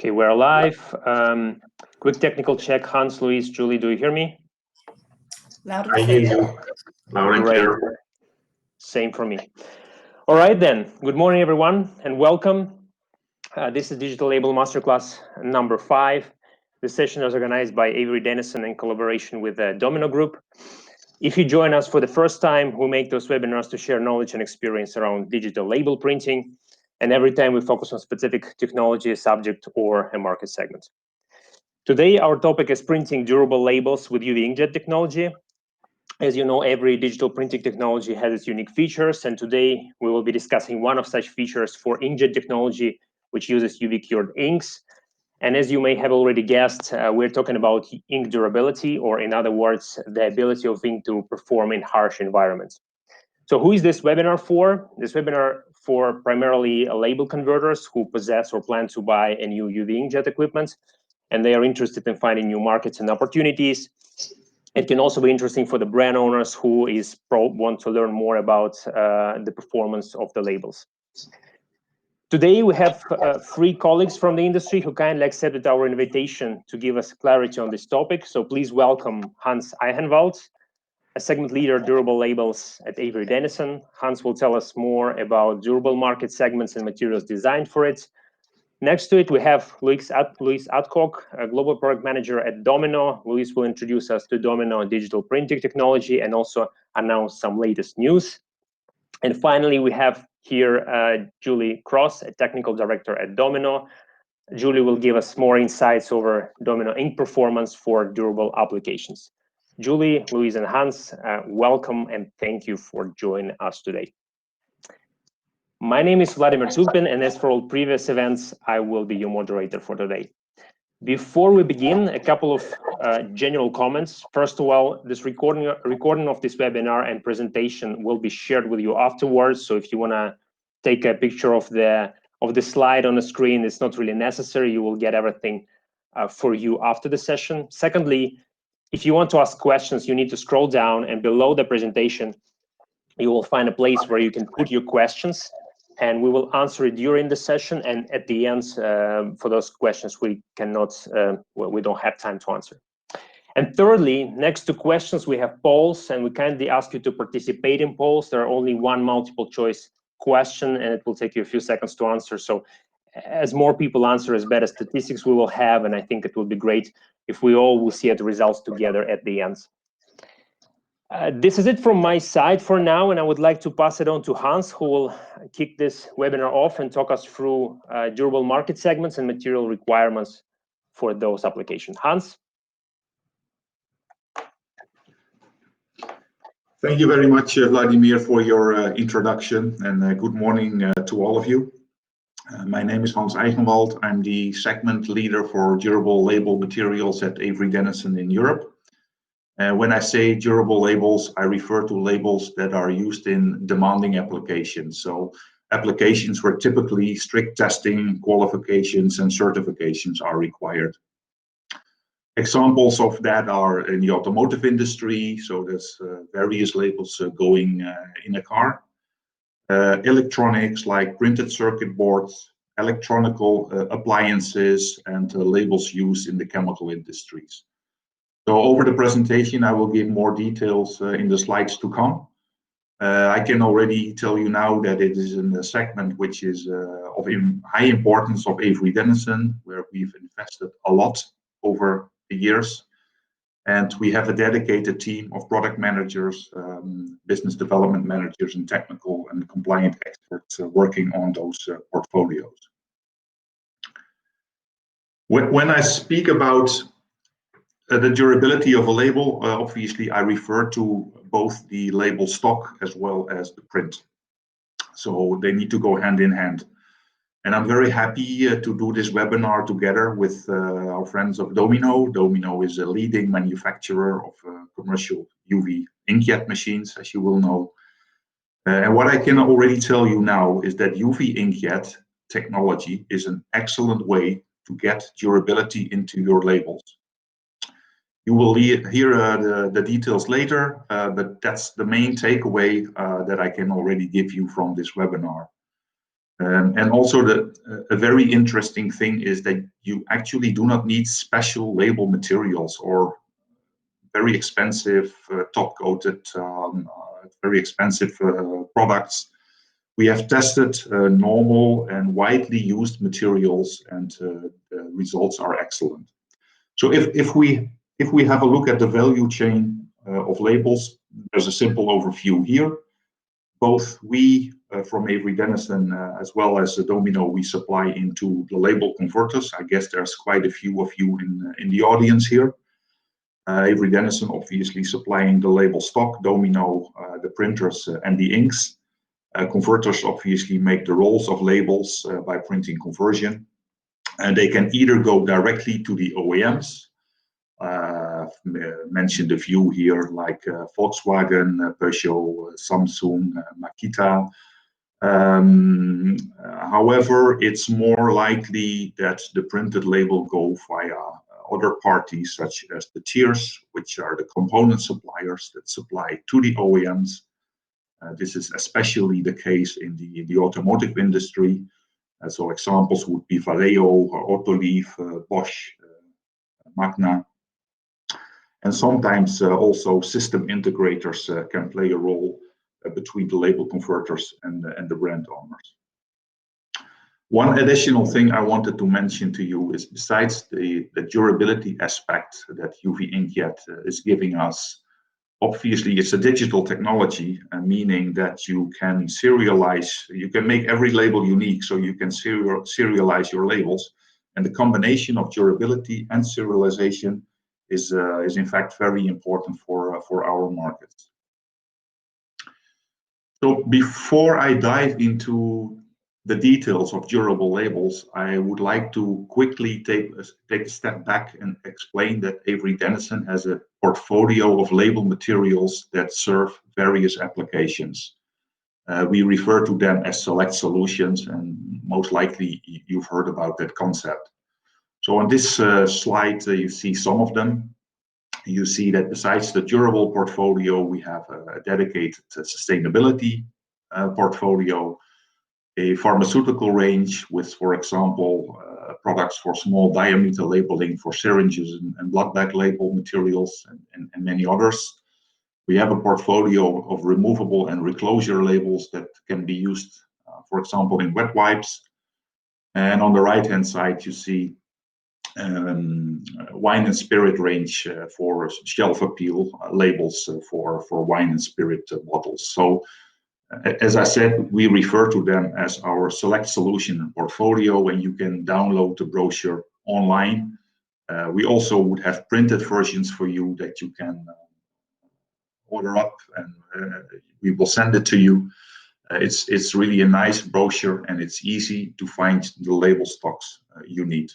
Okay, we're live. Quick technical check. Hans, Luis, Julie, do you hear me? Loud and clear. Loud and clear. Same for me. All right then. Good morning, everyone, and welcome. This is Digital Label Masterclass number 5. This session is organized by Avery, Dennison in collaboration with the Domino Group. If you join us for the first time, we make those webinars to share knowledge and experience around digital label printing. And every time we focus on specific technology, subject, or a market segment. Today, our topic is printing durable labels with UV inkjet technology. As you know, every digital printing technology has its unique features, and today we will be discussing one of such features for inkjet technology, which uses UV cured inks. And as you may have already guessed, we're talking about ink durability, or in other words, the ability of ink to perform in harsh environments. So who is this webinar for? This webinar for primarily label converters who possess or plan to buy a new UV inkjet equipment, and they are interested in finding new markets and opportunities. It can also be interesting for the brand owners who want to learn more about the performance of the labels. Today, we have 3 colleagues from the industry who kindly accepted our invitation to give us clarity on this topic. So please welcome Hans Eichenwald, a segment leader, durable labels at Avery Dennison. Hans will tell us more about durable market segments and materials designed for it. Next to it, we have Luis Adcock, a global product manager at Domino. Luis will introduce us to Domino digital printing technology and also announce some latest news. And finally, we have here Julie Cross, a technical director at Domino. Julie will give us more insights over Domino ink performance for durable applications. Julie, Luis, and Hans, welcome and thank you for joining us today. My name is Vladimir Tulpin, and as for all previous events, I will be your moderator for today. Before we begin, a couple of general comments. First of all, this recording of this webinar and presentation will be shared with you afterwards. So if you want to take a picture of the slide on the screen, it's not really necessary. You will get everything for you after the session. Secondly, if you want to ask questions, you need to scroll down, and below the presentation, you will find a place where you can put your questions, and we will answer it during the session. And at the end, for those questions, we don't have time to answer. And thirdly, next to questions, we have polls, and we kindly ask you to participate in polls. There are only one multiple choice question, and it will take you a few seconds to answer. So as more people answer, as better statistics we will have, and I think it will be great if we all will see the results together at the end. This is it from my side for now, and I would like to pass it on to Hans, who will kick this webinar off and talk us through durable market segments and material requirements for those applications. Hans? Thank you very much, Vladimir, for your introduction, and good morning to all of you. My name is Hans Eichenwald. I'm the segment leader for durable label materials at Avery Dennison in Europe. When I say durable labels, I refer to labels that are used in demanding applications. So applications where typically strict testing, qualifications, and certifications are required. Examples of that are in the automotive industry. So there's various labels going in a car. Electronics like printed circuit boards, electronical appliances, and labels used in the chemical industries. So over the presentation, I will give more details in the slides to come. I can already tell you now that it is in a segment which is of high importance of Avery Dennison, where we've invested a lot over the years. And we have a dedicated team of product managers, business development managers, and technical and compliant experts working on those portfolios. When I speak about the durability of a label, obviously I refer to both the label stock as well as the print. So they need to go hand in hand. And I'm very happy to do this webinar together with our friends of Domino. Domino is a leading manufacturer of commercial UV inkjet machines, as you will know. And what I can already tell you now is that UV inkjet technology is an excellent way to get durability into your labels. You will hear the details later, but that's the main takeaway that I can already give you from this webinar. And also a very interesting thing is that you actually do not need special label materials or very expensive top-coated, very expensive products. We have tested normal and widely used materials, and the results are excellent. So if we have a look at the value chain of labels, there's a simple overview here. Both we from Avery Dennison as well as Domino, we supply into the label converters. I guess there's quite a few of you in the audience here. Avery Dennison obviously supplying the label stock, Domino the printers and the inks. Converters obviously make the rolls of labels by printing conversion, and they can either go directly to the OEMs. Mentioned a few here like Volkswagen, Peugeot, Samsung, Makita. However, it's more likely that the printed label go via other parties such as the tiers, which are the component suppliers that supply to the OEMs. This is especially the case in the automotive industry. So examples would be Valeo, Autoliv, Bosch, Magna. And sometimes also system integrators can play a role between the label converters and the brand owners. One additional thing I wanted to mention to you is, besides the durability aspect that UV inkjet is giving us, obviously it's a digital technology, meaning that you can serialize, you can make every label unique, so you can serialize your labels. And the combination of durability and serialization is in fact very important for our markets. So before I dive into the details of durable labels, I would like to quickly take a step back and explain that Avery Dennison has a portfolio of label materials that serve various applications. We refer to them as select solutions, and most likely you've heard about that concept. So on this slide, you see some of them. You see that besides the durable portfolio, we have a dedicated sustainability portfolio, a pharmaceutical range with, for example, products for small diameter labeling for syringes and blood bag label materials, and many others. We have a portfolio of removable and reclosure labels that can be used, for example, in wet wipes. And on the right-hand side, you see wine and spirit range for shelf appeal labels for wine and spirit bottles. So as I said, we refer to them as our select solution portfolio, and you can download the brochure online. We also would have printed versions for you that you can order up, and we will send it to you. It's really a nice brochure, and it's easy to find the label stocks you need.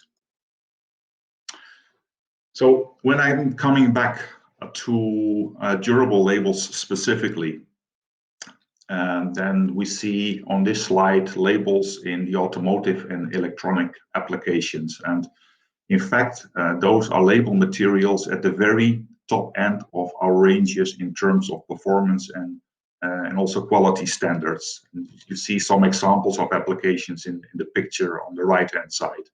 So when I'm coming back to durable labels specifically, then we see on this slide labels in the automotive and electronic applications. And in fact, those are label materials at the very top end of our ranges in terms of performance and also quality standards. And you see some examples of applications in the picture on the right-hand side.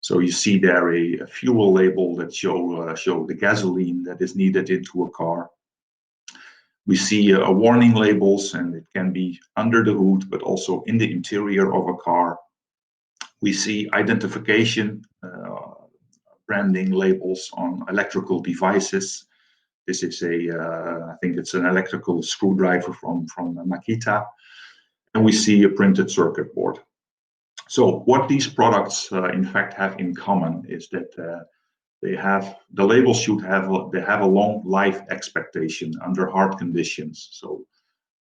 So you see there a fuel label that show the gasoline that is needed into a car. We see warning labels, and it can be under the hood, but also in the interior of a car. We see identification branding labels on electrical devices. This is I think it's an electrical screwdriver from Makita. And we see a printed circuit board. So what these products in fact have in common is that the labels they have a long life expectation under hard conditions. So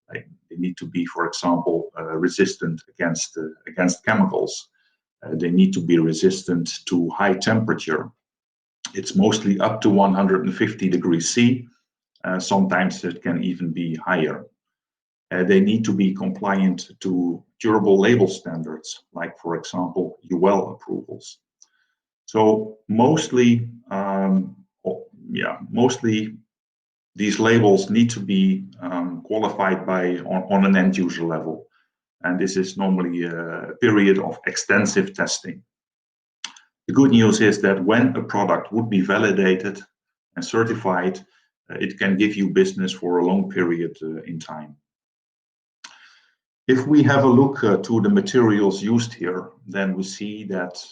they need to be, for example, resistant against chemicals. They need to be resistant to high temperature. It's mostly up to 150 degrees C. Sometimes it can even be higher. They need to be compliant to durable label standards, like, for example, UL approvals. So mostly these labels need to be qualified on an end user level. And this is normally a period of extensive testing. The good news is that when a product would be validated and certified, it can give you business for a long period in time. If we have a look to the materials used here, then we see that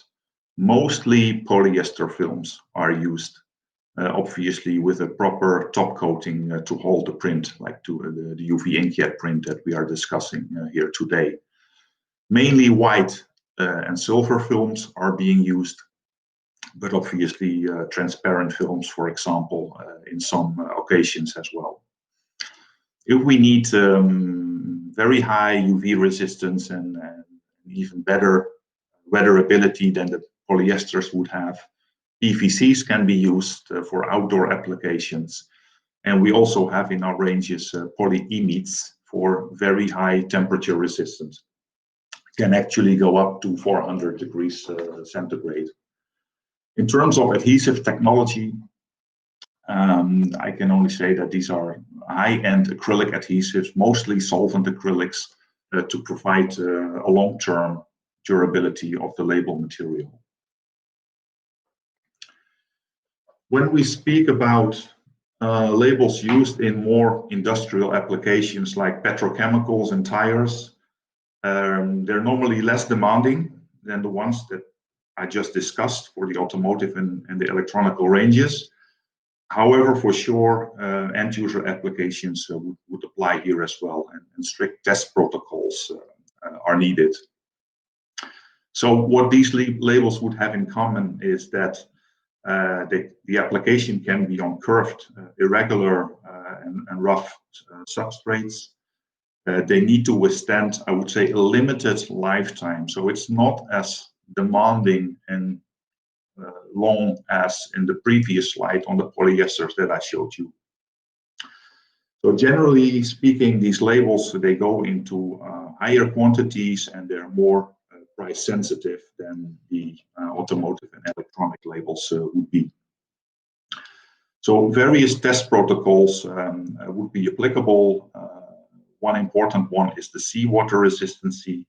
mostly polyester films are used, obviously with a proper top coating to hold the print, like the UV inkjet print that we are discussing here today. Mainly white and silver films are being used, but obviously transparent films, for example, in some occasions as well. If we need very high UV resistance and even better weatherability than the polyesters would have, PVCs can be used for outdoor applications. And we also have in our ranges polyimides for very high temperature resistance. Can actually go up to 400 degrees centigrade. In terms of adhesive technology, I can only say that these are high-end acrylic adhesives, mostly solvent acrylics, to provide a long-term durability of the label material. When we speak about labels used in more industrial applications like petrochemicals and tires, they're normally less demanding than the ones that I just discussed for the automotive and the electronical ranges. However, for sure, end-user applications would apply here as well, and strict test protocols are needed. So what these labels would have in common is that the application can be on curved, irregular, and rough substrates. They need to withstand, I would say, a limited lifetime. So it's not as demanding and long as in the previous slide on the polyesters that I showed you. So generally speaking, these labels, they go into higher quantities and they're more price sensitive than the automotive and electronic labels would be. So various test protocols would be applicable. One important one is the seawater resistancy,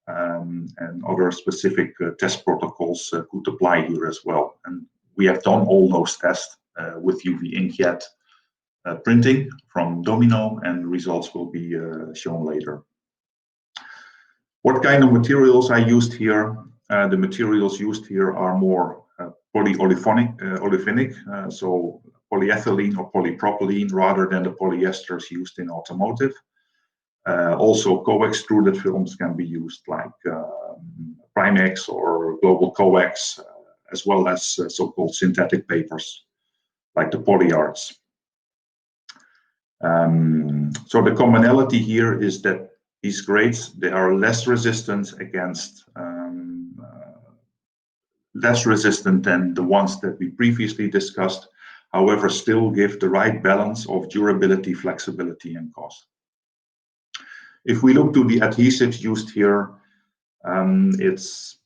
and other specific test protocols could apply here as well. And we have done all those tests with UV inkjet printing from Domino, and results will be shown later. What kind of materials I used here? The materials used here are more polyolefinic, so polyethylene or polypropylene rather than the polyesters used in automotive. Also, co-extruded films can be used like Primex or Global Coax, as well as so-called synthetic papers like the polyarts. So the commonality here is that these grades, they are less resistant against, less resistant than the ones that we previously discussed, however, still give the right balance of durability, flexibility, and cost. If we look to the adhesives used here, it's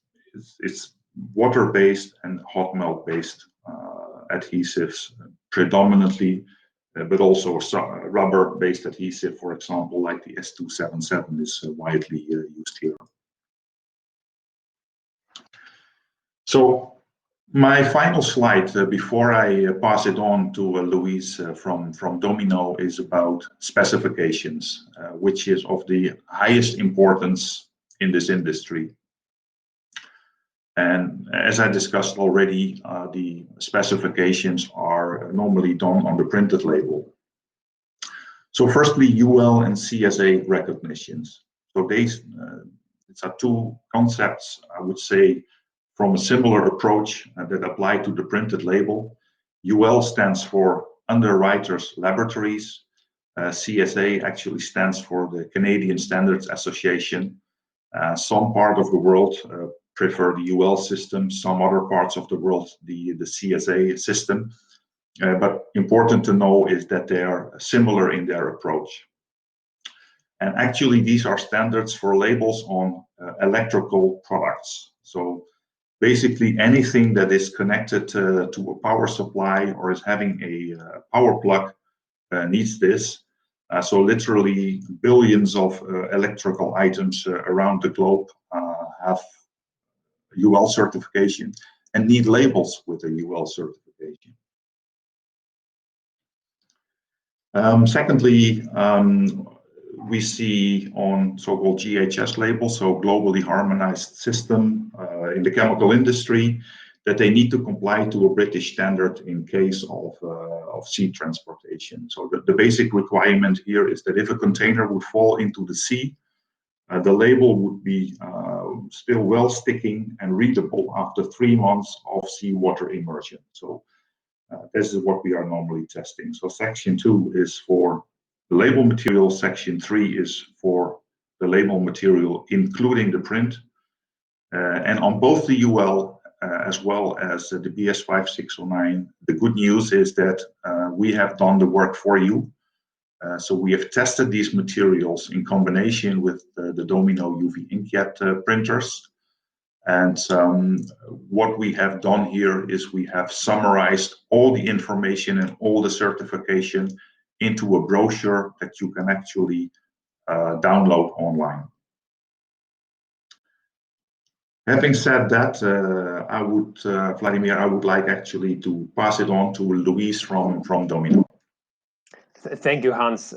water-based and hot melt-based adhesives predominantly, but also rubber-based adhesive, for example, like the S277 is widely used here. So my final slide before I pass it on to Louise from Domino is about specifications, which is of the highest importance in this industry. And as I discussed already, the specifications are normally done on the printed label. So firstly, UL and CSA recognitions. So these are two concepts, I would say, from a similar approach that apply to the printed label. UL stands for Underwriters Laboratories. CSA actually stands for the Canadian Standards Association. Some part of the world prefer the UL system, some other parts of the world the CSA system. But important to know is that they are similar in their approach. And actually, these are standards for labels on electrical products. So basically anything that is connected to a power supply or is having a power plug needs this. So literally billions of electrical items around the globe have UL certification and need labels with a UL certification. Secondly, we see on so-called GHS labels, so globally harmonized system in the chemical industry, that they need to comply to a British standard in case of sea transportation. So the basic requirement here is that if a container would fall into the sea, the label would be still well sticking and readable after 3 months of seawater immersion. So this is what we are normally testing. So section 2 is for the label material, section 3 is for the label material, including the print. And on both the UL as well as the BS 5609, the good news is that we have done the work for you. So we have tested these materials in combination with the Domino UV inkjet printers. And what we have done here is we have summarized all the information and all the certification into a brochure that you can actually download online. Having said that, Vladimir, I would like actually to pass it on to Louise from Domino. Thank you, Hans.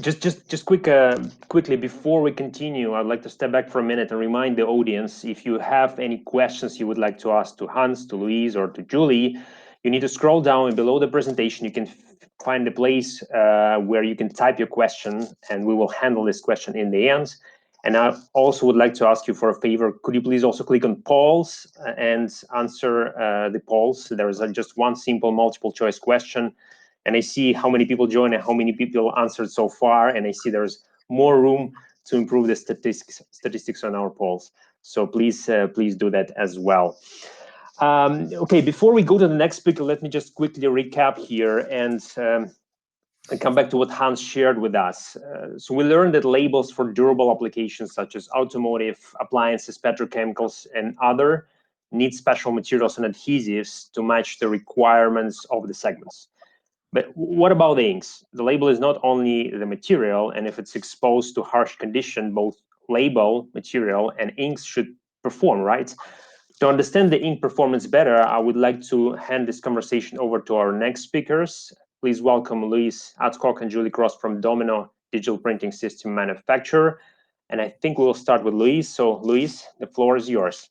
Just quickly before we continue, I'd like to step back for a minute and remind the audience, if you have any questions you would like to ask to Hans, to Louise, or to Julie, you need to scroll down, and below the presentation you can find the place where you can type your question, and we will handle this question in the end. And I also would like to ask you for a favor. Could you please also click on polls and answer the polls? There is just one simple multiple choice question. And I see how many people joined and how many people answered so far. And I see there's more room to improve the statistics on our polls. So please do that as well. Okay, before we go to the next speaker, let me just quickly recap here and come back to what Hans shared with us. So we learned that labels for durable applications such as automotive, appliances, petrochemicals, and other need special materials and adhesives to match the requirements of the segments. But what about the inks? The label is not only the material, and if it's exposed to harsh condition, both label, material, and inks should perform, right? To understand the ink performance better, I would like to hand this conversation over to our next speakers. Please welcome Louise Adcock and Julie Cross from Domino Digital Printing System Manufacturer. And I think we will start with Louise. So Louise, the floor is yours.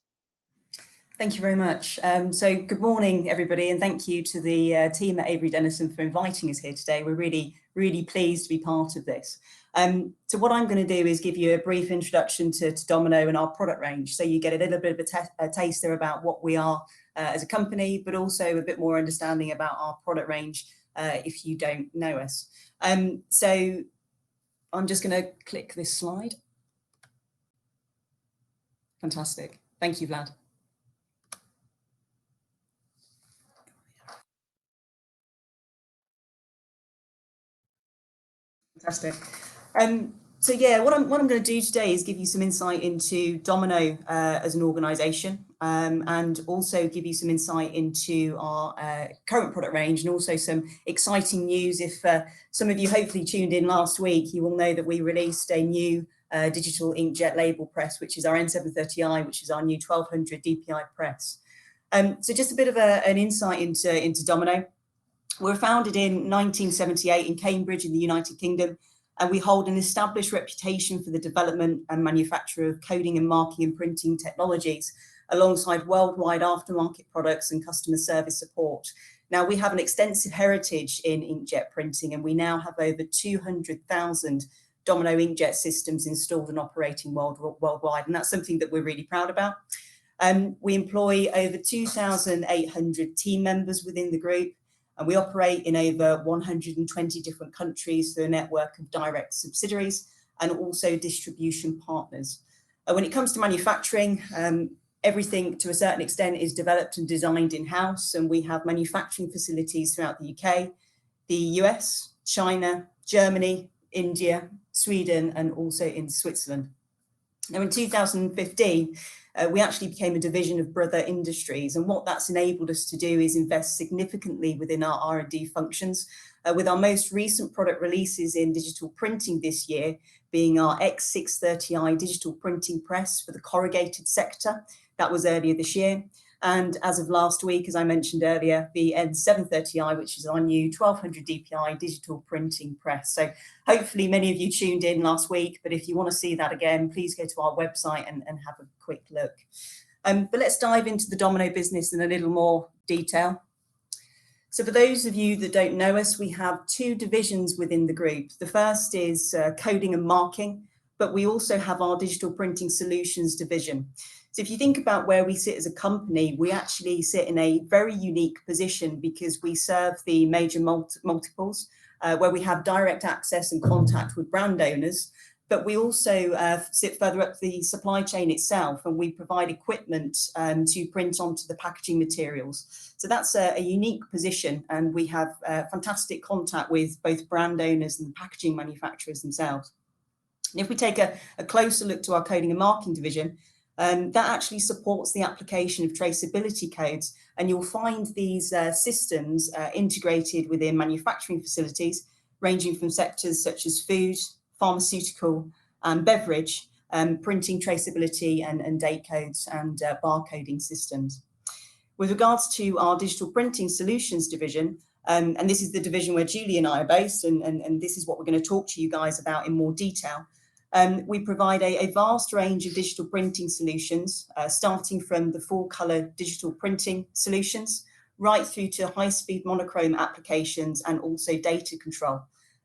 Thank you very much. So good morning, everybody, and thank you to the team at Avery Dennison for inviting us here today. We're really pleased to be part of this. So what I'm going to do is give you a brief introduction to Domino and our product range, so you get a little bit of a taster about what we are as a company, but also a bit more understanding about our product range if you don't know us. So I'm just going to click this slide. Fantastic. Thank you, Vlad. Fantastic. So yeah, what I'm going to do today is give you some insight into Domino as an organisation, and also give you some insight into our current product range, and also some exciting news. If some of you hopefully tuned in last week, you will know that we released a new digital inkjet label press, which is our N730i, which is our new 1200 DPI press. So just a bit of an insight into Domino. We were founded in 1978 in Cambridge in the United Kingdom, and we hold an established reputation for the development and manufacture of coding and marking and printing technologies, alongside worldwide aftermarket products and customer service support. Now, we have an extensive heritage in inkjet printing, and we now have over 200,000 Domino inkjet systems installed and operating worldwide, and that's something that we're really proud about. We employ over 2,800 team members within the group, and we operate in over 120 different countries through a network of direct subsidiaries and also distribution partners. When it comes to manufacturing, everything to a certain extent is developed and designed in-house, and we have manufacturing facilities throughout the UK, the US, China, Germany, India, Sweden, and also in Switzerland. Now, in 2015, we actually became a division of Brother Industries. And what that's enabled us to do is invest significantly within our R&D functions, with our most recent product releases in digital printing this year being our X630i digital printing press for the corrugated sector. That was earlier this year. And as of last week, as I mentioned earlier, the N730i, which is our new 1200 DPI digital printing press. So hopefully many of you tuned in last week, but if you want to see that again, please go to our website and have a quick look. But let's dive into the Domino business in a little more detail. So for those of you that don't know us, we have two divisions within the group. The first is coding and marking, but we also have our digital printing solutions division. So if you think about where we sit as a company, we actually sit in a very unique position because we serve the major multiples, where we have direct access and contact with brand owners, but we also sit further up the supply chain itself, and we provide equipment to print onto the packaging materials. So that's a unique position, and we have fantastic contact with both brand owners and packaging manufacturers themselves. And if we take a closer look to our coding and marking division, that actually supports the application of traceability codes, and you'll find these systems integrated within manufacturing facilities, ranging from sectors such as food, pharmaceutical, and beverage, printing traceability and date codes and barcoding systems. With regards to our digital printing solutions division, and this is the division where Julie and I are based, and this is what we're going to talk to you guys about in more detail. We provide a vast range of digital printing solutions, starting from the full color digital printing solutions, right through to high-speed monochrome applications and also data control.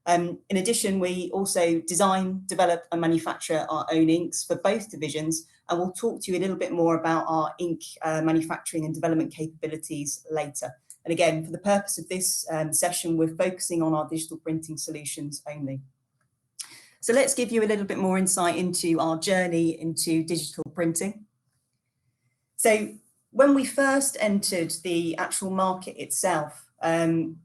In addition, we also design, develop and manufacture our own inks for both divisions, and we'll talk to you a little bit more about our ink manufacturing and development capabilities later. And again, for the purpose of this session, we're focusing on our digital printing solutions only. So let's give you a little bit more insight into our journey into digital printing. So when we first entered the actual market itself,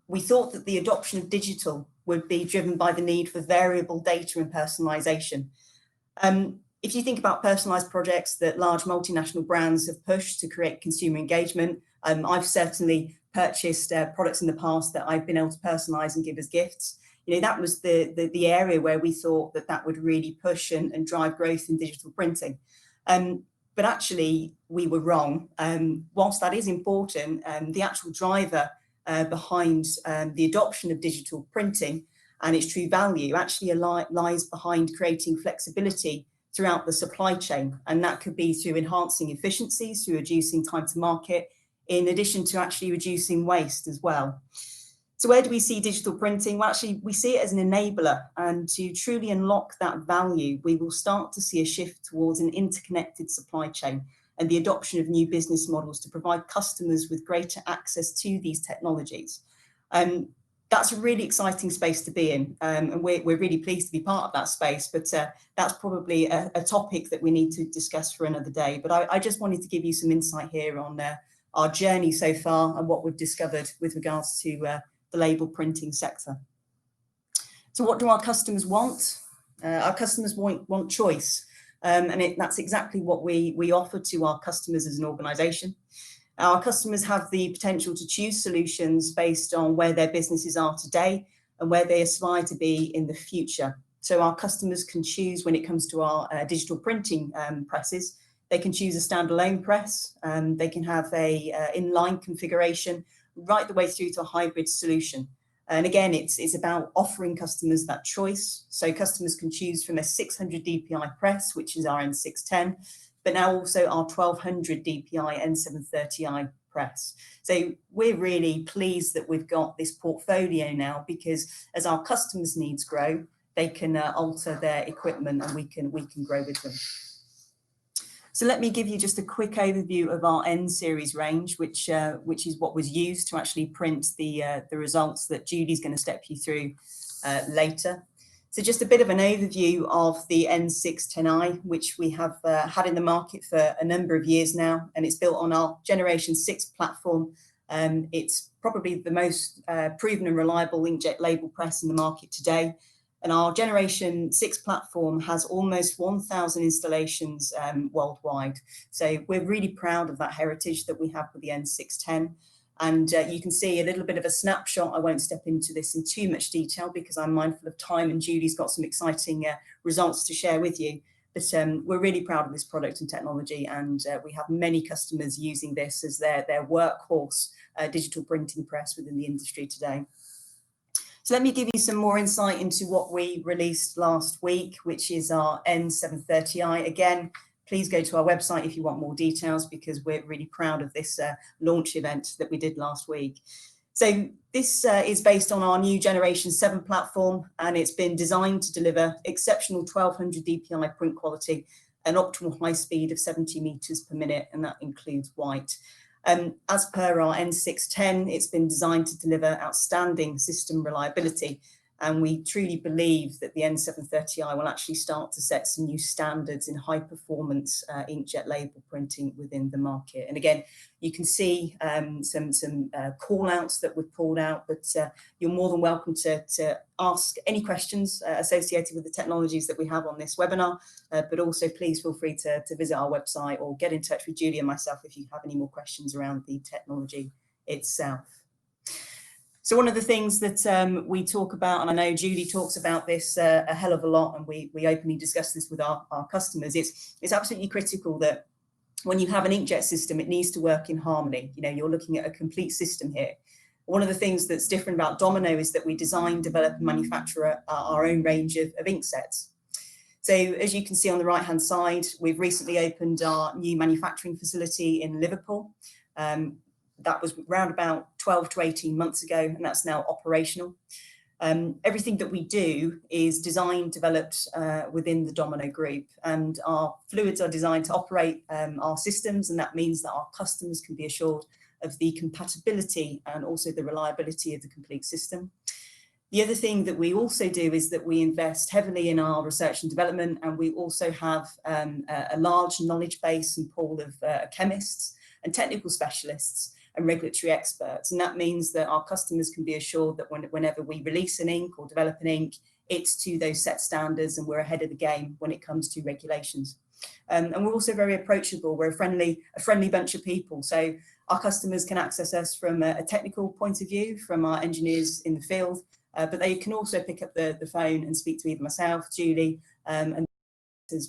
we thought that the adoption of digital would be driven by the need for variable data and personalization. If you think about personalized projects that large multinational brands have pushed to create consumer engagement, I've certainly purchased products in the past that I've been able to personalize and give as gifts. You know, that was the area where we thought that would really push and drive growth in digital printing. But actually, we were wrong. Whilst that is important, the actual driver behind the adoption of digital printing and its true value actually lies behind creating flexibility throughout the supply chain. And that could be through enhancing efficiencies, through reducing time to market, in addition to actually reducing waste as well. So where do we see digital printing? Well, actually, we see it as an enabler, and to truly unlock that value, we will start to see a shift towards an interconnected supply chain and the adoption of new business models to provide customers with greater access to these technologies. That's a really exciting space to be in, and we're really pleased to be part of that space, but that's probably a topic that we need to discuss for another day. But I just wanted to give you some insight here on our journey so far and what we've discovered with regards to the label printing sector. So what do our customers want? Our customers want choice, and that's exactly what we offer to our customers as an organisation. Our customers have the potential to choose solutions based on where their businesses are today and where they aspire to be in the future. So our customers can choose, when it comes to our digital printing presses, they can choose a standalone press, they can have a inline configuration, right the way through to a hybrid solution. And again, it's about offering customers that choice. So customers can choose from a 600 DPI press, which is our N610, but now also our 1200 DPI N730i press. So we're really pleased that we've got this portfolio now, because as our customers' needs grow, they can alter their equipment, and we can grow with them. So let me give you just a quick overview of our N series range, which is what was used to actually print the results that Julie's going to step you through later. So just a bit of an overview of the N610i, which we have had in the market for a number of years now, and it's built on our Generation 6 platform. It's probably the most proven and reliable inkjet label press in the market today. And our Generation 6 platform has almost 1,000 installations worldwide. So we're really proud of that heritage that we have with the N610. And you can see a little bit of a snapshot. I won't step into this in too much detail because I'm mindful of time, and Julie's got some exciting results to share with you. But we're really proud of this product and technology, and we have many customers using this as their workhorse digital printing press within the industry today. So let me give you some more insight into what we released last week, which is our N730i. Again, please go to our website if you want more details, because we're really proud of this launch event that we did last week. So this is based on our new Generation 7 platform, and it's been designed to deliver exceptional 1200 DPI print quality and optimal high speed of 70 meters per minute, and that includes white. As per our N610, it's been designed to deliver outstanding system reliability, and we truly believe that the N730i will actually start to set some new standards in high performance inkjet label printing within the market. And again, you can see some call outs that we've pulled out, but you're more than welcome to ask any questions associated with the technologies that we have on this webinar, but also please feel free to visit our website or get in touch with Julie and myself if you have any more questions around the technology itself. So one of the things that we talk about, and I know Julie talks about this a hell of a lot, and we openly discuss this with our customers, it's absolutely critical that when you have an inkjet system, it needs to work in harmony. You know, you're looking at a complete system here. One of the things that's different about Domino is that we design, develop, and manufacture our own range of ink sets. So as you can see on the right-hand side, we've recently opened our new manufacturing facility in Liverpool. That was around about 12 to 18 months ago, and that's now operational. Everything that we do is designed, developed within the Domino group, and our fluids are designed to operate our systems, and that means that our customers can be assured of the compatibility and also the reliability of the complete system. The other thing that we also do is that we invest heavily in our research and development, and we also have a large knowledge base and pool of chemists and technical specialists and regulatory experts. And that means that our customers can be assured that whenever we release an ink or develop an ink, it's to those set standards, and we're ahead of the game when it comes to regulations. And we're also very approachable. We're a friendly bunch of people. So our customers can access us from a technical point of view, from our engineers in the field, but they can also pick up the phone and speak to either myself, Julie, and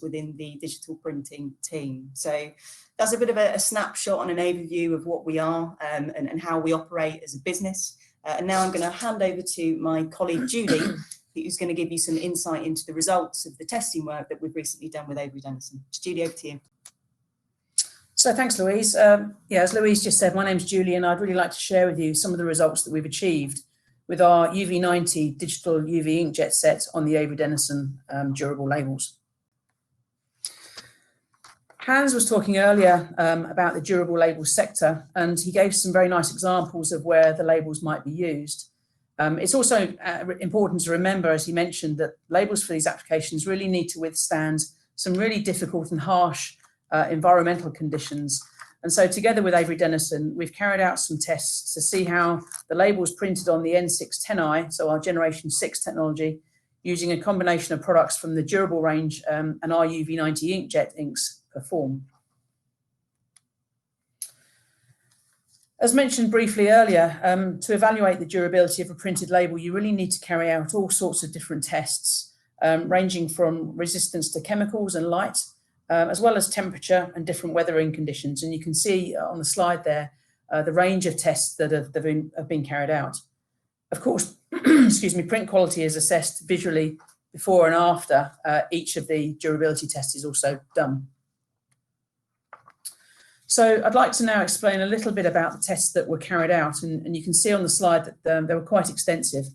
within the digital printing team. So that's a bit of a snapshot and an overview of what we are and how we operate as a business. And now I'm going to hand over to my colleague Julie, who's going to give you some insight into the results of the testing work that we've recently done with Avery Dennison. Julie, over to you. So thanks, Louise. Yeah, as Louise just said, my name's Julie, and I'd really like to share with you some of the results that we've achieved with our UV90 digital UV inkjet set on the Avery Dennison durable labels. Hans was talking earlier about the durable labels sector, and he gave some very nice examples of where the labels might be used. It's also important to remember, as he mentioned, that labels for these applications really need to withstand some really difficult and harsh environmental conditions. And so together with Avery Dennison, we've carried out some tests to see how the labels printed on the N610i, so our Generation 6 technology, using a combination of products from the durable range and our UV90 inkjet inks perform. As mentioned briefly earlier, to evaluate the durability of a printed label, you really need to carry out all sorts of different tests, ranging from resistance to chemicals and light, as well as temperature and different weathering conditions. And you can see on the slide there the range of tests that have been carried out. Of course, excuse me, print quality is assessed visually before and after each of the durability tests is also done. So I'd like to now explain a little bit about the tests that were carried out, and you can see on the slide that they were quite extensive.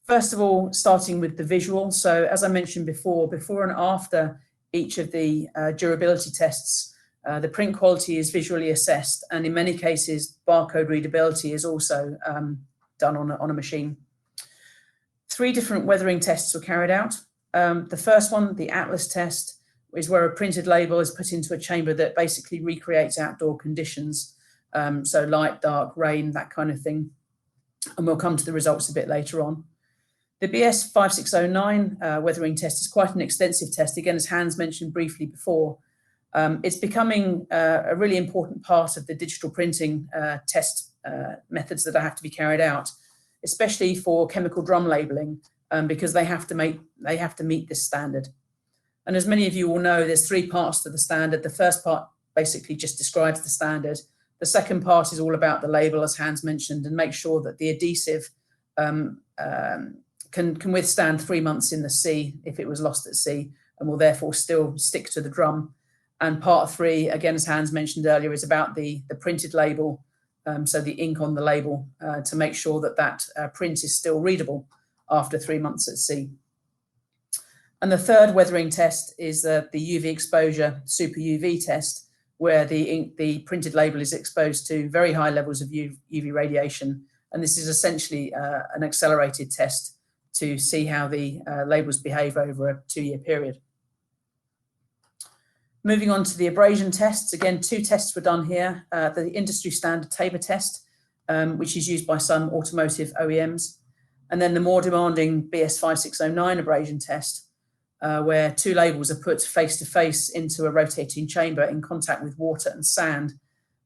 First of all, starting with the visual. So as I mentioned before and after each of the durability tests, the print quality is visually assessed, and in many cases, barcode readability is also done on a machine. 3 different weathering tests were carried out. The first one, the Atlas test, is where a printed label is put into a chamber that basically recreates outdoor conditions, so light, dark, rain, that kind of thing. And we'll come to the results a bit later on. The BS 5609 weathering test is quite an extensive test. Again, as Hans mentioned briefly before, it's becoming a really important part of the digital printing test methods that have to be carried out, especially for chemical drum labeling, because they have to meet this standard. And as many of you will know, there's 3 parts to the standard. The first part basically just describes the standard. The second part is all about the label, as Hans mentioned, and make sure that the adhesive can withstand 3 months in the sea if it was lost at sea, and will therefore still stick to the drum. And part 3, again, as Hans mentioned earlier, is about the printed label, so the ink on the label, to make sure that that print is still readable after 3 months at sea. And the third weathering test is the UV exposure super UV test, where the printed label is exposed to very high levels of UV radiation. And this is essentially an accelerated test to see how the labels behave over a 2-year period. Moving on to the abrasion tests, again, 2 tests were done here. The industry standard Tabor test, which is used by some automotive OEMs, and then the more demanding BS 5609 abrasion test, where 2 labels are put face to face into a rotating chamber in contact with water and sand,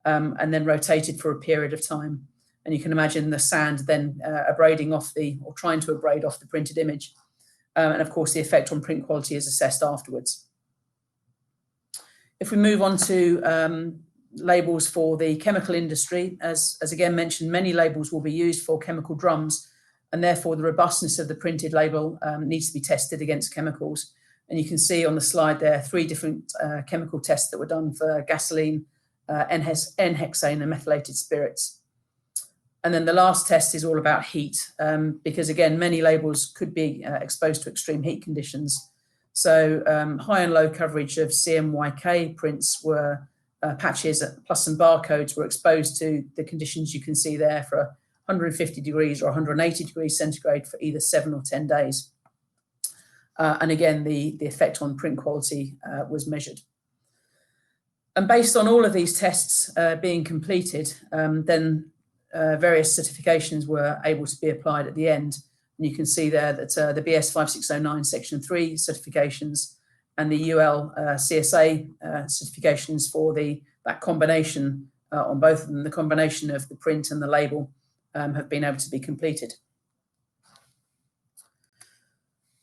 and then rotated for a period of time. And you can imagine the sand then abrading off or trying to abrade off the printed image. And of course, the effect on print quality is assessed afterwards. If we move on to labels for the chemical industry, as again mentioned, many labels will be used for chemical drums, and therefore the robustness of the printed label needs to be tested against chemicals. And you can see on the slide there 3 different chemical tests that were done for gasoline, N-hexane and methylated spirits. And then the last test is all about heat, because again, many labels could be exposed to extreme heat conditions. So high and low coverage of CMYK prints were patches plus some barcodes were exposed to the conditions you can see there for 150 degrees or 180 degrees centigrade for either 7 or 10 days. And again, the effect on print quality was measured. And based on all of these tests being completed, then various certifications were able to be applied at the end. And you can see there that the BS 5609 Section 3 certifications and the UL CSA certifications for that combination on both of them, the combination of the print and the label, have been able to be completed.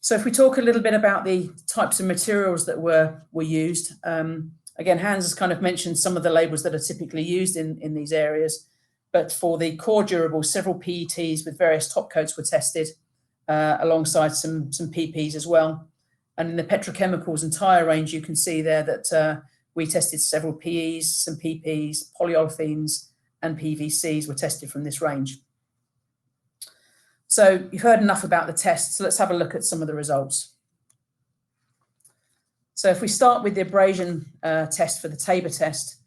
So if we talk a little bit about the types of materials that were used, again, Hans has kind of mentioned some of the labels that are typically used in these areas, but for the core durables, several PETs with various top coats were tested, alongside some PPs as well. And in the petrochemicals and tire range, you can see there that we tested several PEs, some PPs, polyolefins, and PVCs were tested from this range. So you've heard enough about the tests, so let's have a look at some of the results. So if we start with the abrasion test for the Tabor test,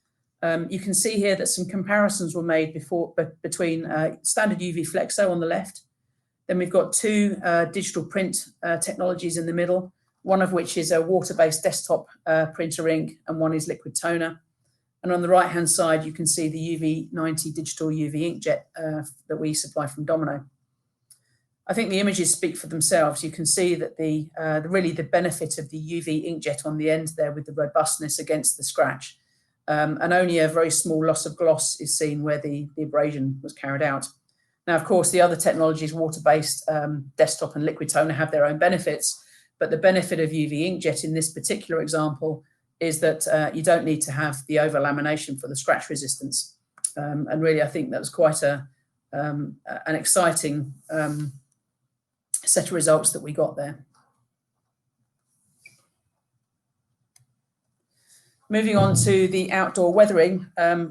you can see here that some comparisons were made between standard UV flexo on the left. Then we've got 2 digital print technologies in the middle, one of which is a water-based desktop printer ink, and one is liquid toner. And on the right-hand side, you can see the UV90 digital UV inkjet that we supply from Domino. I think the images speak for themselves. You can see that really the benefit of the UV inkjet on the end there with the robustness against the scratch. And only a very small loss of gloss is seen where the abrasion was carried out. Now, of course, the other technologies, water-based, desktop and liquid toner, have their own benefits, but the benefit of UV inkjet in this particular example is that you don't need to have the over-lamination for the scratch resistance. And really, I think that was quite an exciting set of results that we got there. Moving on to the outdoor weathering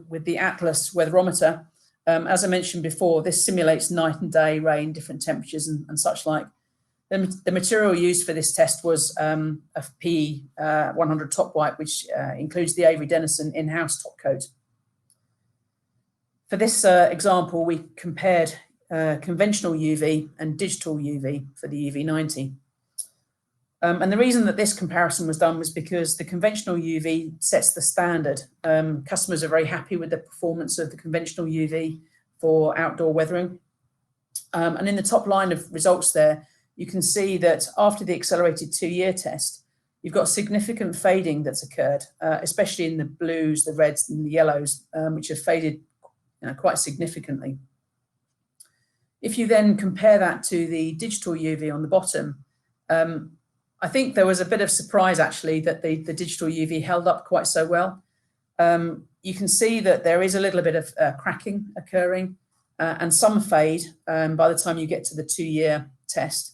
with the Atlas weatherometer. As I mentioned before, this simulates night and day, rain, different temperatures and such like. The material used for this test was a PE 100 top white, which includes the Avery Dennison in-house top coat. For this example, we compared conventional UV and digital UV for the UV90. And the reason that this comparison was done was because the conventional UV sets the standard. Customers are very happy with the performance of the conventional UV for outdoor weathering. And in the top line of results there, you can see that after the accelerated 2-year test, you've got significant fading that's occurred, especially in the blues, the reds and the yellows, which have faded quite significantly. If you then compare that to the digital UV on the bottom, I think there was a bit of surprise actually that the digital UV held up quite so well. You can see that there is a little bit of cracking occurring and some fade by the time you get to the 2-year test.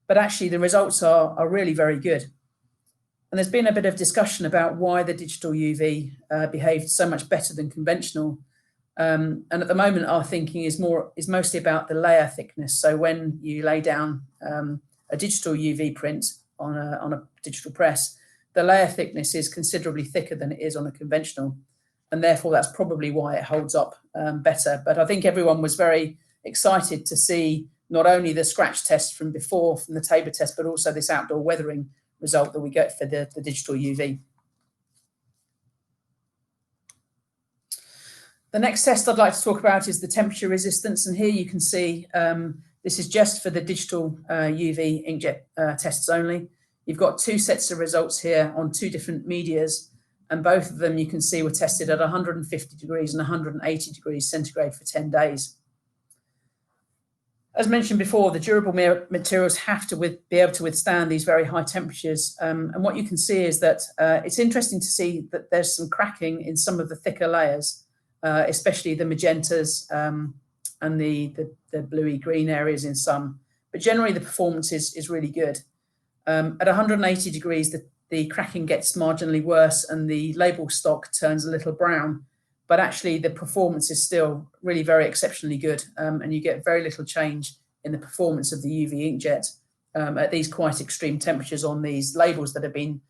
But actually the results are really very good. And there's been a bit of discussion about why the digital UV behaved so much better than conventional. And at the moment, our thinking is mostly about the layer thickness. So when you lay down a digital UV print on a digital press, the layer thickness is considerably thicker than it is on a conventional. And therefore, that's probably why it holds up better. But I think everyone was very excited to see not only the scratch test from before, from the Tabor test, but also this outdoor weathering result that we get for the digital UV. The next test I'd like to talk about is the temperature resistance. And here you can see this is just for the digital UV inkjet tests only. You've got 2 sets of results here on 2 different medias, and both of them you can see were tested at 150 degrees and 180 degrees centigrade for 10 days. As mentioned before, the durable materials have to be able to withstand these very high temperatures. And what you can see is that it's interesting to see that there's some cracking in some of the thicker layers, especially the magentas and the bluey green areas in some. But generally the performance is really good. At 180 degrees, the cracking gets marginally worse and the label stock turns a little brown. But actually the performance is still really very exceptionally good, and you get very little change in the performance of the UV inkjet at these quite extreme temperatures on these labels that have been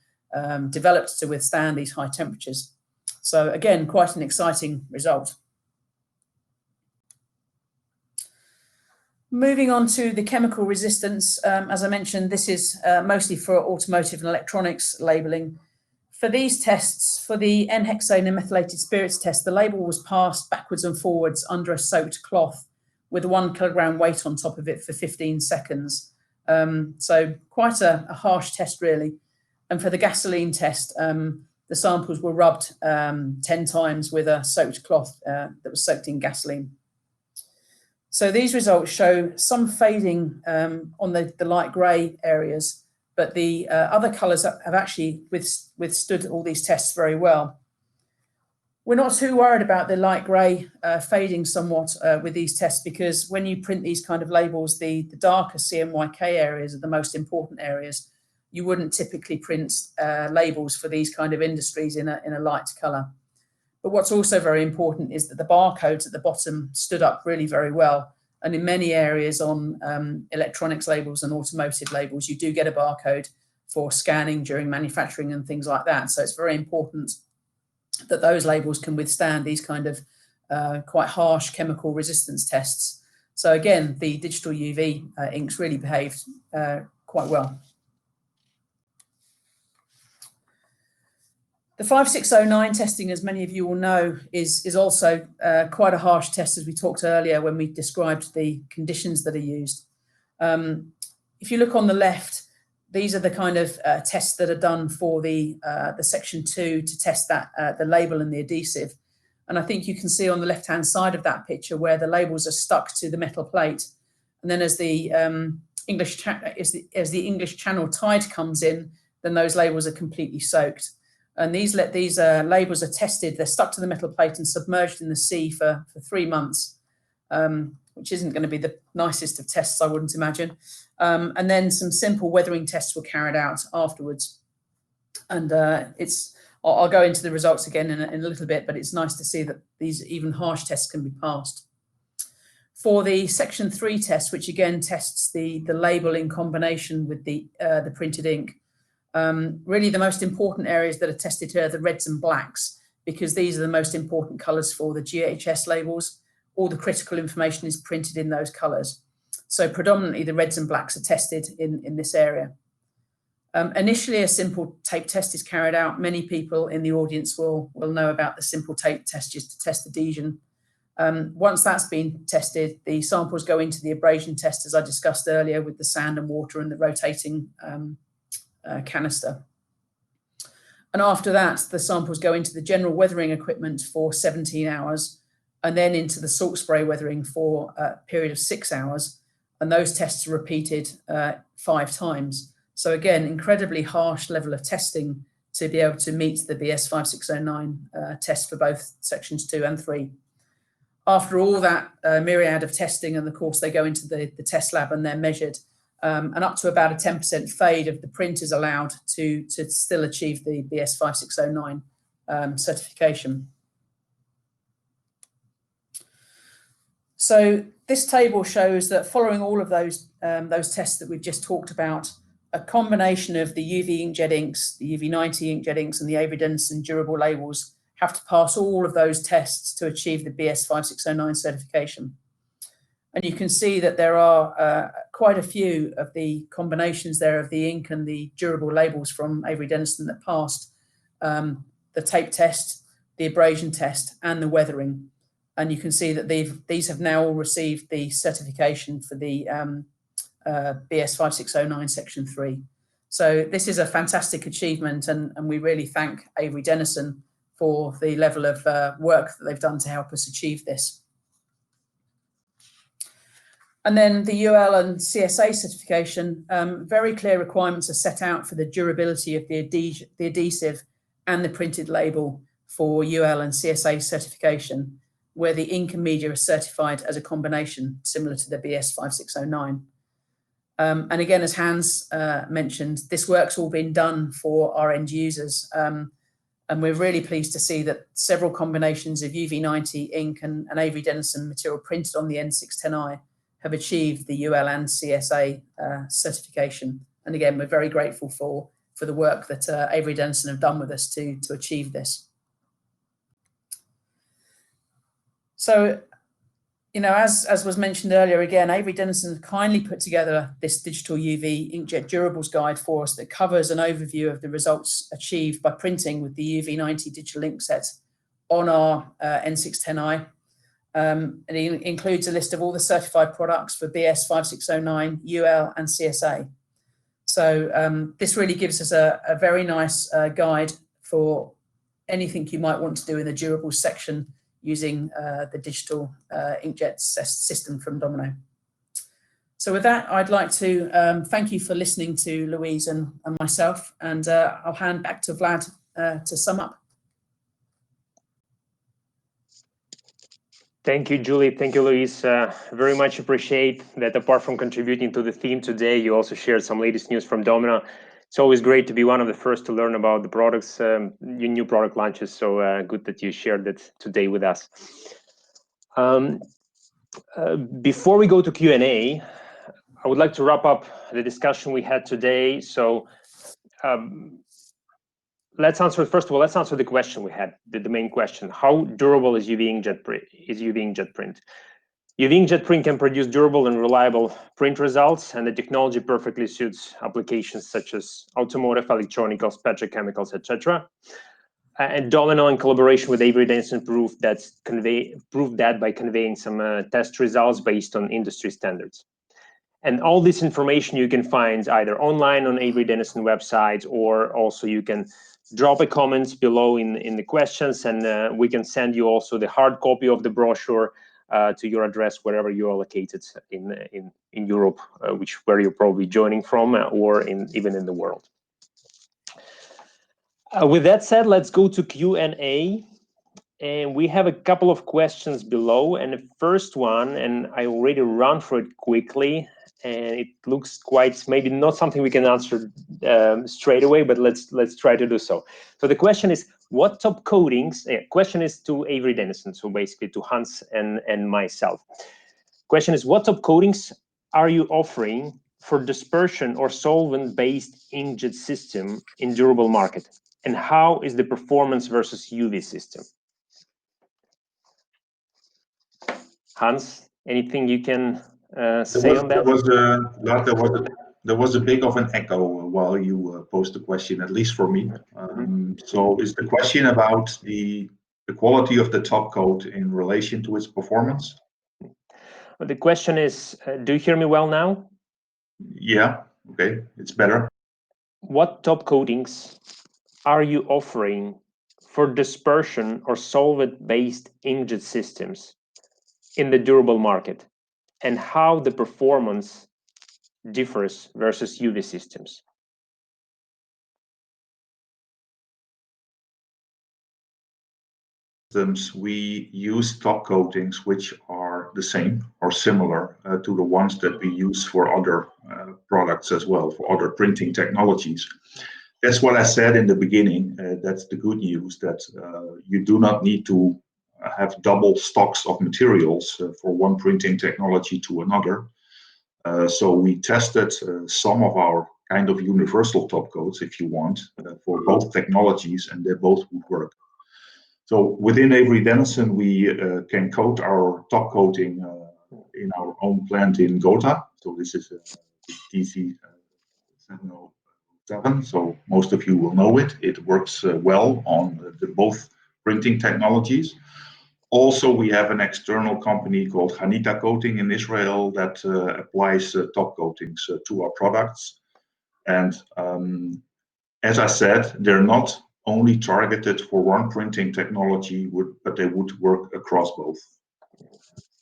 developed to withstand these high temperatures. So again, quite an exciting result. Moving on to the chemical resistance, as I mentioned, this is mostly for automotive and electronics labeling. For these tests, for the N-hexane and methylated spirits test, the label was passed backwards and forwards under a soaked cloth with a 1 kilogram weight on top of it for 15 seconds. So quite a harsh test, really. And for the gasoline test, the samples were rubbed 10 times with a soaked cloth that was soaked in gasoline. So these results show some fading on the light grey areas, but the other colours have actually withstood all these tests very well. We're not too worried about the light grey fading somewhat with these tests, because when you print these kind of labels, the darker CMYK areas are the most important areas. You wouldn't typically print labels for these kind of industries in a light colour. But what's also very important is that the barcodes at the bottom stood up really very well. And in many areas on electronics labels and automotive labels, you do get a barcode for scanning during manufacturing and things like that. So it's very important that those labels can withstand these kind of quite harsh chemical resistance tests. So again, the digital UV inks really behaved quite well. The 5609 testing, as many of you will know, is also quite a harsh test, as we talked earlier when we described the conditions that are used. If you look on the left, these are the kind of tests that are done for the section 2 to test that the label and the adhesive. And I think you can see on the left-hand side of that picture where the labels are stuck to the metal plate. And then as the English Channel tide comes in, then those labels are completely soaked. And these labels are tested, they're stuck to the metal plate and submerged in the sea for 3 months, which isn't going to be the nicest of tests, I wouldn't imagine. And then some simple weathering tests were carried out afterwards. And I'll go into the results again in a little bit, but it's nice to see that these even harsh tests can be passed. For the section 3 test, which again tests the label in combination with the printed ink, really the most important areas that are tested here are the reds and blacks, because these are the most important colours for the GHS labels. All the critical information is printed in those colours. So predominantly the reds and blacks are tested in this area. Initially, a simple tape test is carried out. Many people in the audience will know about the simple tape test just to test adhesion. Once that's been tested, the samples go into the abrasion test, as I discussed earlier, with the sand and water and the rotating canister. And after that, the samples go into the general weathering equipment for 17 hours, and then into the salt spray weathering for a period of 6 hours. And those tests are repeated 5 times. So again, incredibly harsh level of testing to be able to meet the BS 5609 test for both sections 2 and 3. After all that myriad of testing, and of course they go into the test lab and they're measured, and up to about a 10% fade of the print is allowed to still achieve the BS 5609 certification. So this table shows that following all of those tests that we've just talked about, a combination of the UV inkjet inks, the UV90 inkjet inks, and the Avery Dennison durable labels have to pass all of those tests to achieve the BS 5609 certification. And you can see that there are quite a few of the combinations there of the ink and the durable labels from Avery Dennison that passed the tape test, the abrasion test, and the weathering. And you can see that these have now all received the certification for the BS 5609 Section 3. So this is a fantastic achievement, and we really thank Avery Dennison for the level of work that they've done to help us achieve this. And then the UL and CSA certification, very clear requirements are set out for the durability of the adhesive and the printed label for UL and CSA certification, where the ink and media are certified as a combination, similar to the BS 5609. And again, as Hans mentioned, this work's all been done for our end users. And we're really pleased to see that several combinations of UV90 ink and Avery Dennison material printed on the N610i have achieved the UL and CSA certification. And again, we're very grateful for the work that Avery Dennison have done with us to achieve this. So, you know, as was mentioned earlier, again, Avery Dennison kindly put together this digital UV inkjet durables guide for us that covers an overview of the results achieved by printing with the UV90 digital ink set on our N610i. And it includes a list of all the certified products for BS 5609, UL and CSA. So this really gives us a very nice guide for anything you might want to do in the durables section using the digital inkjet system from Domino. So with that, I'd like to thank you for listening to Louise and myself, and I'll hand back to Vlad to sum up. Thank you, Julie. Thank you, Louise. Very much appreciate that apart from contributing to the theme today, you also shared some latest news from Domino. It's always great to be one of the first to learn about the products, your new product launches. So good that you shared that today with us. Before we go to Q&A, I would like to wrap up the discussion we had today. So let's answer, first of all, let's answer the question we had, the main question. How durable is UV inkjet print? UV inkjet print can produce durable and reliable print results, and the technology perfectly suits applications such as automotive, electronicals, petrochemicals, etc. And Domino, in collaboration with Avery Dennison, proved that by conveying some test results based on industry standards. And all this information you can find either online on Avery Dennison websites, or also you can drop a comment below in the questions, and we can send you also the hard copy of the brochure to your address wherever you are located in Europe, where you're probably joining from, or even in the world. With that said, let's go to Q&A, and we have a couple of questions below. And the first one, and I already run through it quickly, and it looks quite maybe not something we can answer straight away, but let's try to do so. So the question is, what top coatings? Question is to Avery Dennison, so basically to Hans and myself. Question is, what top coatings are you offering for dispersion or solvent-based inkjet system in durable market, and how is the performance versus UV system? Hans, anything you can say on that? There was a bit of an echo while you posed the question, at least for me. So is the question about the the quality of the top coat in relation to its performance. The question is, do you hear me well now? Yeah, okay, it's better. What top coatings are you offering for dispersion or solvent-based inkjet systems in the durable market, and how the performance differs versus UV systems? We use top coatings which are the same or similar to the ones that we use for other products as well, for other printing technologies. That's what I said in the beginning. That's the good news, that you do not need to have double stocks of materials for one printing technology to another. So we tested some of our kind of universal top coats, if you want, for both technologies, and they both would work. So within Avery Dennison, we can coat our top coating in our own plant in Gotha. So this is DC 707. So most of you will know it. It works well on both printing technologies. Also, we have an external company called Hanita Coating in Israel that applies top coatings to our products. And as I said, they're not only targeted for one printing technology, but they would work across both.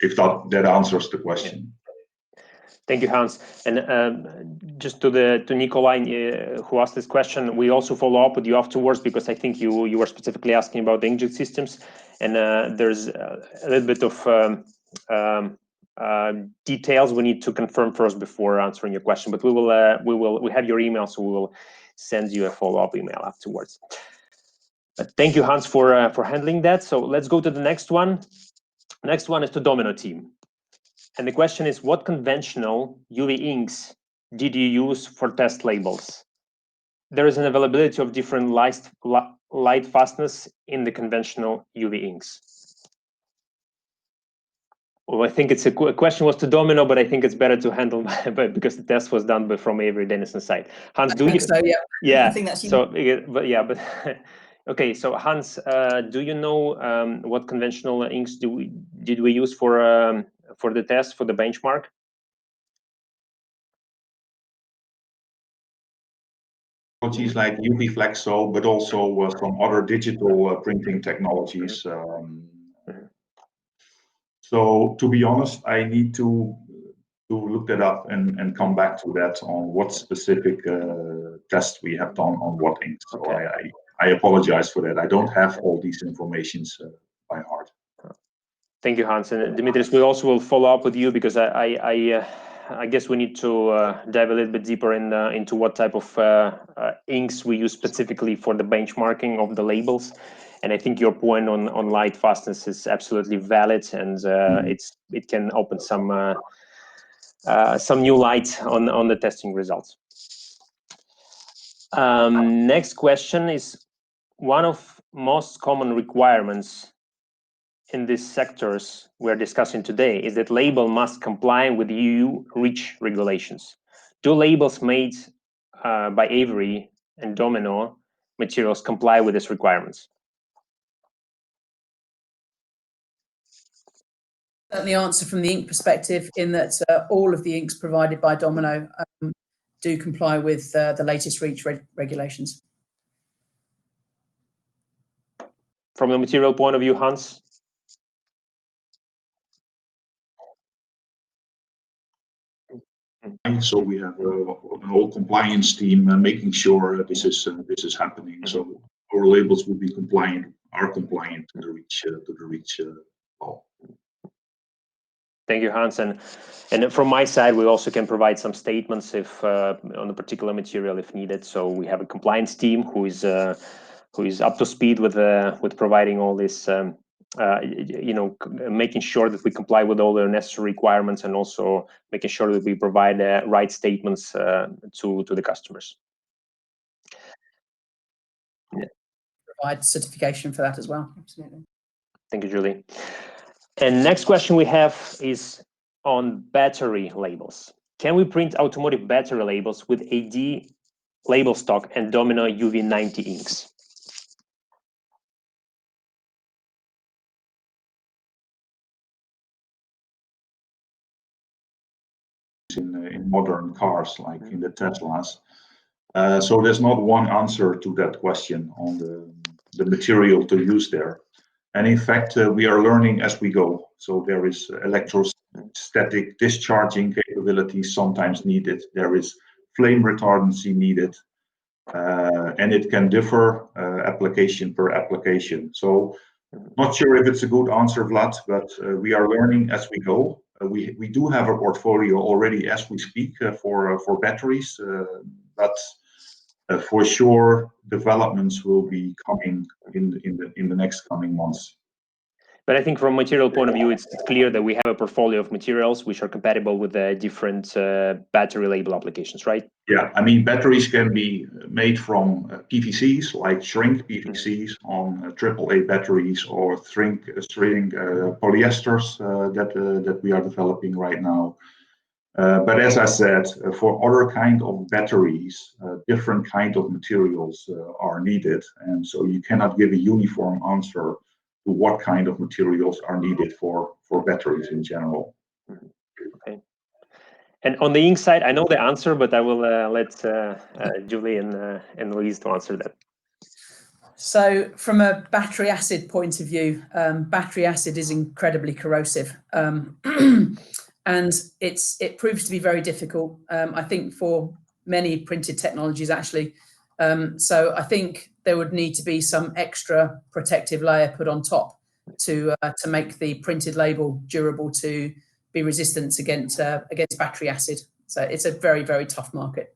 If that answers the question. Thank you, Hans. And just to Nikolai who asked this question, we also follow up with you afterwards, because I think you were specifically asking about the inkjet systems, and there's a little bit of details we need to confirm first before answering your question. But we have your email, so we will send you a follow-up email afterwards. But thank you, Hans, for handling that. So let's go to the next one. Next one is the Domino team. And the question is, what conventional UV inks did you use for test labels? There is an availability of different light fastness in the conventional UV inks. Well, I think it's a question was to Domino, but I think it's better to handle because the test was done from Avery Dennison side. Hans, do you? So, yeah. Yeah. I think that's you. So, but okay. So Hans, do you know what conventional inks did we use for the test, for the benchmark? Technologies like UV Flexo, but also some other digital printing technologies. So to be honest, I need to look that up and come back to that on what specific tests we have done on what inks. So okay. I apologize for that. I don't have all these informations by heart. Thank you, Hans. And Dimitris, we also will follow up with you, because I guess we need to dive a little bit deeper into what type of inks we use specifically for the benchmarking of the labels. And I think your point on light fastness is absolutely valid, and it can open some new light on the testing results. Next question is, one of most common requirements in these sectors we're discussing today is that label must comply with EU REACH regulations. Do labels made by Avery and Domino materials comply with these requirements? The answer from the ink perspective, in that all of the inks provided by Domino do comply with the latest REACH regulations. From a material point of view, Hans? So we have an whole compliance team making sure this is happening. So our labels will be are compliant to the REACH law. Thank you, Hans. And from my side, we also can provide some statements if on a particular material if needed. So we have a compliance team who is up to speed with providing all this, making sure that we comply with all the necessary requirements, and also making sure that we provide the right statements to the customers. Yeah. Provide certification for that as well. Absolutely. Thank you, Julie. And next question we have is on battery labels. Can we print automotive battery labels with AD label stock and Domino UV90 inks? in modern cars, like in the Teslas. So there's not one answer to that question on the material to use there. And in fact, we are learning as we go. So there is electrostatic discharging capability sometimes needed. There is flame retardancy needed. And it can differ application per application. So not sure if it's a good answer, Vlad, but we are learning as we go. We do have a portfolio already as we speak for batteries, but for sure developments will be coming in the next coming months. But I think from a material point of view, it's clear that we have a portfolio of materials which are compatible with the different battery label applications, right? Yeah, I mean, batteries can be made from PVCs, like shrink PVCs on AAA batteries, or shrink polyesters that we are developing right now. But as I said, for other kind of batteries, different kind of materials are needed. And so you cannot give a uniform answer to what kind of materials are needed for batteries in general. Okay. And on the ink side, I know the answer, but I will let Julie and Louise to answer that. So from a battery acid point of view, battery acid is incredibly corrosive. And it proves to be very difficult, I think, for many printed technologies, actually. So I think there would need to be some extra protective layer put on top to make the printed label durable, to be resistant against battery acid. So it's a very, very tough market.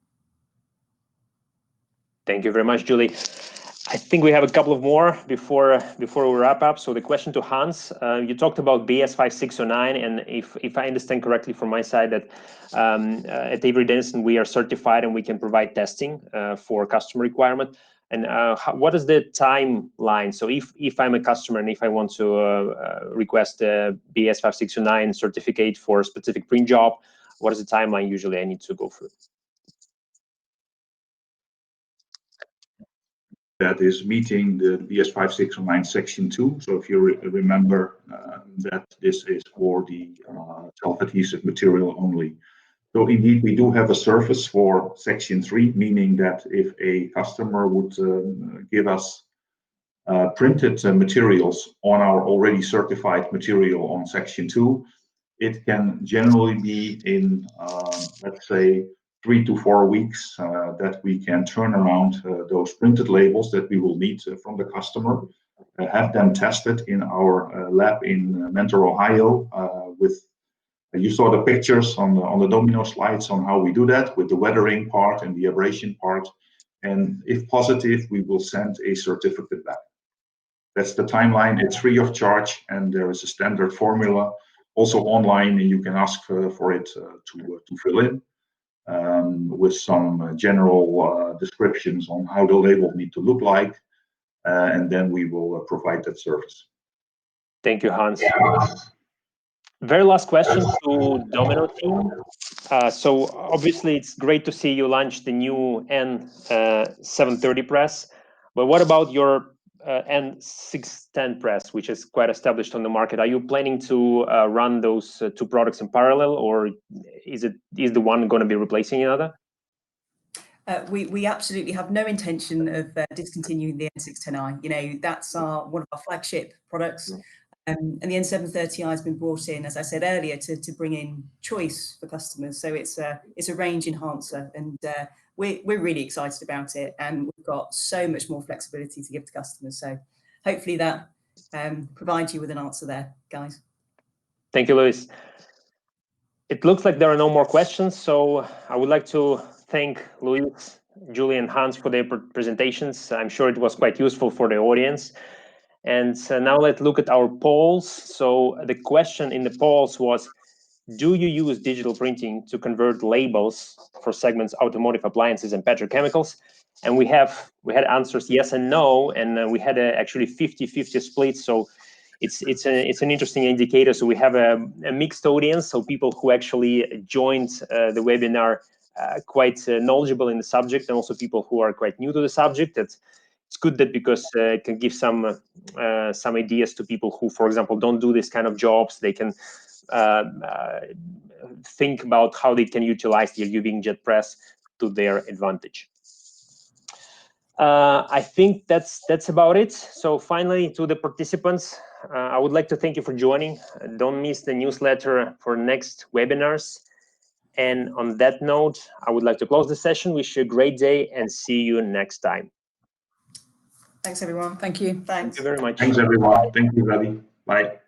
Thank you very much, Julie. I think we have a couple of more before we wrap up. So the question to Hans, you talked about BS5609, and if I understand correctly from my side, that at Avery Dennison we are certified and we can provide testing for customer requirement. And what is the timeline? So if I'm a customer and if I want to request a BS5609 certificate for a specific print job, what is the timeline usually I need to go through? That is meeting the BS5609 Section 2. So if you remember that this is for the self-adhesive material only. So indeed, we do have a service for Section 3, meaning that if a customer would give us printed materials on our already certified material on Section 2, it can generally be in, let's say, 3 to 4 weeks that we can turn around those printed labels that we will need from the customer, have them tested in our lab in Mentor, Ohio. You saw the pictures on the Domino slides on how we do that with the weathering part and the abrasion part. And if positive, we will send a certificate back. That's the timeline. It's free of charge, and there is a standard formula also online, and you can ask for it to fill in. With some general descriptions on how the label need to look like, and then we will provide that service. Thank you, Hans. Very last question to Domino team. So obviously it's great to see you launch the new N730 press, but what about your N610 press, which is quite established on the market? Are you planning to run those two products in parallel, or is the one going to be replacing another? We absolutely have no intention of discontinuing the N610i. You know, that's one of our flagship products. And the N730i has been brought in, as I said earlier, to bring in choice for customers. So it's a range enhancer, and we're really excited about it. And we've got so much more flexibility to give to customers. So hopefully that provides you with an answer there, guys. Thank you, Louis. It looks like there are no more questions. So I would like to thank Louis, Julie, and Hans for their presentations. I'm sure it was quite useful for the audience. And now let's look at our polls. So the question in the polls was, do you use digital printing to convert labels for segments, automotive, appliances, and petrochemicals? And we had answers yes and no, and we had actually 50-50 split. So it's an interesting indicator. So we have a mixed audience, so people who actually joined the webinar quite knowledgeable in the subject, and also people who are quite new to the subject. It's good that because it can give some ideas to people who, for example, don't do this kind of jobs. They can think about how they can utilize the UV inkjet press to their advantage. I think that's about it. So finally, to the participants, I would like to thank you for joining. Don't miss the newsletter for next webinars. And on that note, I would like to close the session. Wish you a great day and see you next time. Thanks, everyone. Thank you. Thanks. Thank you very much. Thanks, everyone. Thank you, Vali. Bye.